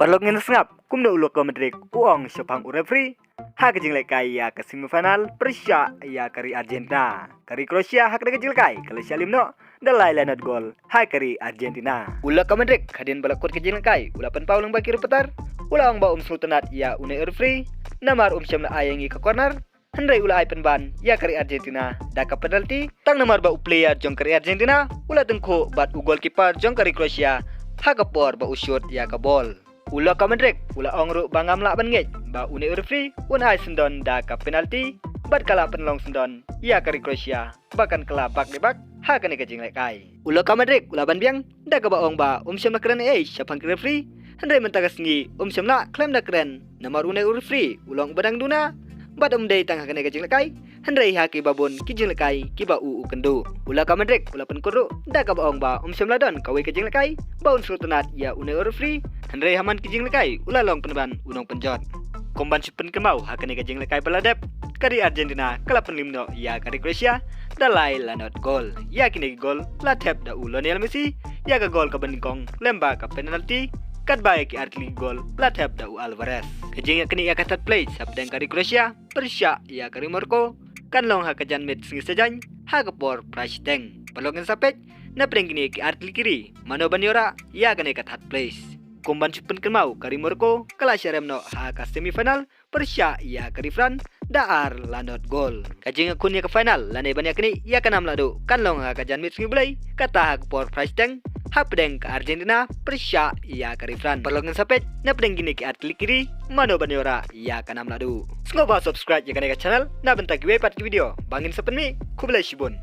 Perlu ngin sengap, kum na ulok Madrid uang syapang urefri. Ha kejing lekai ya ke semifinal Persia ya kari Argentina. Kari Kroasia hak de kejing lekai kalau Salim no dalai lanat gol ha kari Argentina. Ulok Madrid kadin balak kuat kejing lekai. Ulapan paulang bakir petar. Ulang ba sultanat ya une urefri. Namar syamla ayangi ke corner. Hendai ulai penban ya kari Argentina daka penalti. Tang namar ba player jong kari Argentina. Ula tengko bat u goalkeeper jong kari Kroasia. Ha kapor ba usut ya ka bol. Ula ka Madrid, ula ongru bangam la bangej, ba une urfri, un ai sendon da ka penalti, bat kala penlong sendon, ya kari Kroasia, bahkan kala bak debak, ha kane kajing lekai. Ula ka Madrid, ula ban biang, da ka ba ong ba, syam na keren syapang urfri, hendai mentagas ngi, syam na klem da keren, namar une urfri, ulong badang duna, bat dei tang ha kane kajing lekai, hendai ha ki babon kijing lekai, ki ba u kendu. Ula ka Madrid, ula pen kuru, da ka ba ong ba, syam la don, kawi kajing lekai, ba un sultanat ya une urfri, Hendai haman kijing lekai, ula long penban unong penjot. Komban sipen kemau hakane kijing lekai baladep. Kari Argentina kala penlimno ya kari Kroasia dalai lanot gol. Ya kini gol la tep da u Lionel Messi ya ka gol ka bandingkong lemba ka penalti kat bae ki artli gol la tep da u Alvarez. Kijing ya kini ya katat play sabdang kari Kroasia Persia ya kari Maroko kan long ha kajan met singi sajan ha ka por prashteng. Palongan sapet na prengini ki artli kiri mano banyora ya kane katat place. Komban sipen kemau kari Maroko kala syaremno ha ka semifinal Persia ya kari Fran daar lanot gol. Kajing akun ya ke final lanai banyak ni ya kanam ladu kan long ha kajan mit ngibulai kata ha por price tank ha pedeng ke Argentina Persia ya kari Fran. Perlongan sapet na pedeng gini ke atli kiri mano banyora ya kanam ladu. Semoga subscribe ya kanai channel na bentak gue pat video bangin sepen mi kubelai shibun.